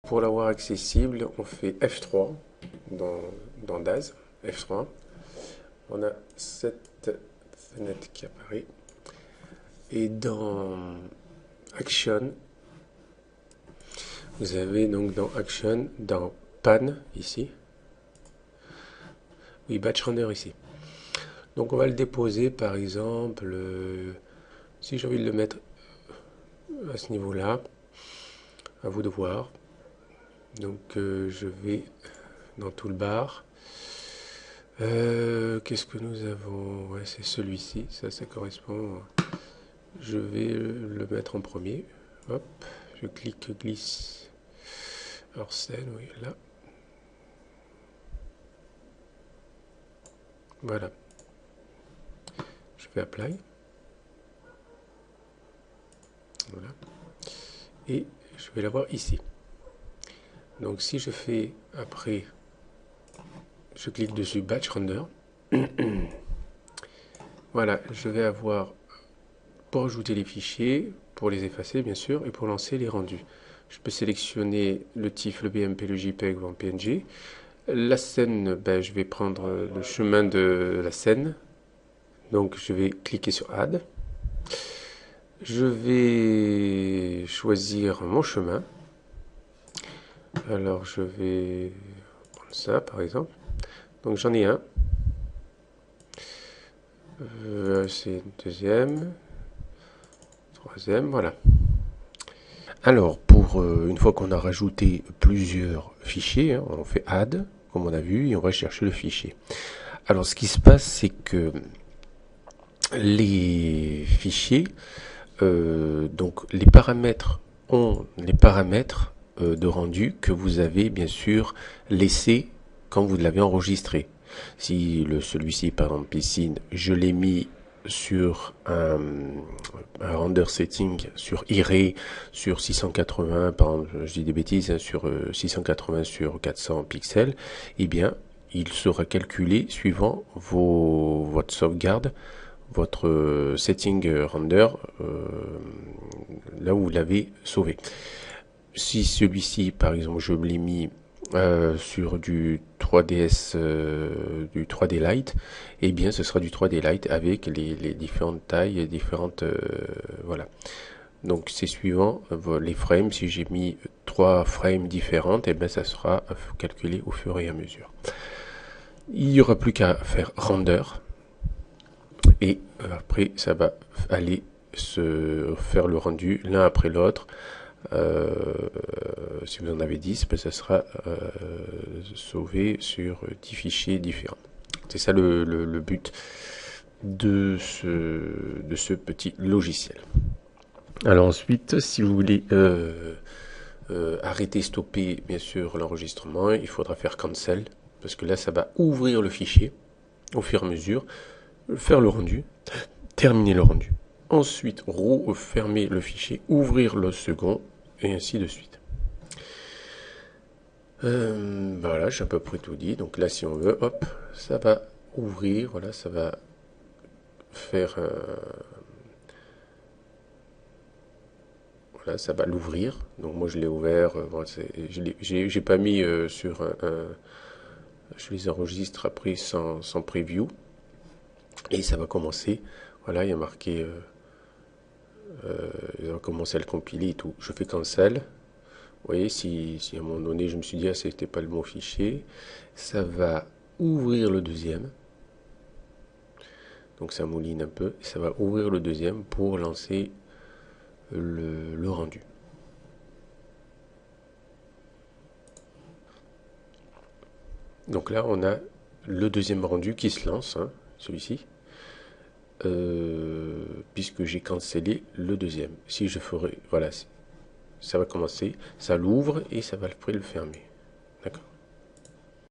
pour l'avoir accessible, on fait F3 dans DAZ, F3. On a cette fenêtre qui apparaît. Et dans Action, vous avez donc dans Action, dans Pan, ici. Oui, Batch Render ici. Donc on va le déposer, par exemple, si j'ai envie de le mettre à ce niveau-là, à vous de voir. Donc je vais dans Toolbar. Qu'est-ce que nous avons? Ouais, c'est celui-ci, ça correspond. Je vais le mettre en premier. Hop, je clique, glisse. Hors scène, oui, là. Voilà. Je fais Apply. Voilà. Et je vais l'avoir ici. Donc si je fais après, je clique dessus Batch Render. Voilà, je vais avoir pour ajouter les fichiers, pour les effacer bien sûr, et pour lancer les rendus. Je peux sélectionner le TIFF, le BMP, le JPEG ou en PNG. La scène, ben, je vais prendre le chemin de la scène. Donc je vais cliquer sur Add. Je vais choisir mon chemin. Alors je vais prendre ça par exemple. Donc j'en ai un. C'est une deuxième. Troisième, voilà. Alors, pour une fois qu'on a rajouté plusieurs fichiers, hein, on fait Add, comme on a vu, et on va chercher le fichier. Alors, ce qui se passe, c'est que les fichiers, donc les paramètres ont les paramètres de rendu que vous avez bien sûr laissé quand vous l'avez enregistré. Si celui-ci, par exemple, piscine, je l'ai mis sur un render setting sur Iray sur 680, par exemple, je dis des bêtises, hein, sur 680 sur 400 pixels, eh bien, il sera calculé suivant votre sauvegarde, votre setting render, là où vous l'avez sauvé. Si celui-ci, par exemple, je l'ai mis sur du 3DS, du 3D Lite, eh bien ce sera du 3D Lite avec les différentes tailles, différentes, voilà. Donc c'est suivant les frames. Si j'ai mis 3 frames différentes, eh bien ça sera calculé au fur et à mesure. Il n'y aura plus qu'à faire render et après ça va aller se faire le rendu l'un après l'autre. Si vous en avez 10, ben ça sera sauvé sur 10 fichiers différents. C'est ça le but de ce petit logiciel. Alors ensuite, si vous voulez arrêter, stopper bien sûr l'enregistrement, il faudra faire cancel, parce que là ça va ouvrir le fichier au fur et à mesure, faire le rendu, terminer le rendu. Ensuite, refermer le fichier, ouvrir le second, et ainsi de suite. Voilà, j'ai à peu près tout dit. Donc là, si on veut, hop, ça va ouvrir. Voilà, ça va faire voilà, ça va l'ouvrir. Donc moi, je l'ai ouvert. Bon, j'ai pas mis sur je les enregistre après sans preview. Et ça va commencer. Voilà, il y a marqué il va commencer à le compiler et tout. Je fais cancel. Vous voyez, si à un moment donné je me suis dit ah c'était pas le bon fichier, ça va ouvrir le deuxième. Donc ça mouline un peu. Et ça va ouvrir le deuxième pour lancer le rendu. Donc là on a le deuxième rendu qui se lance, hein, celui-ci. Puisque j'ai cancellé le deuxième. Si je ferai, voilà, ça va commencer, ça l'ouvre et ça va après le fermer. D'accord.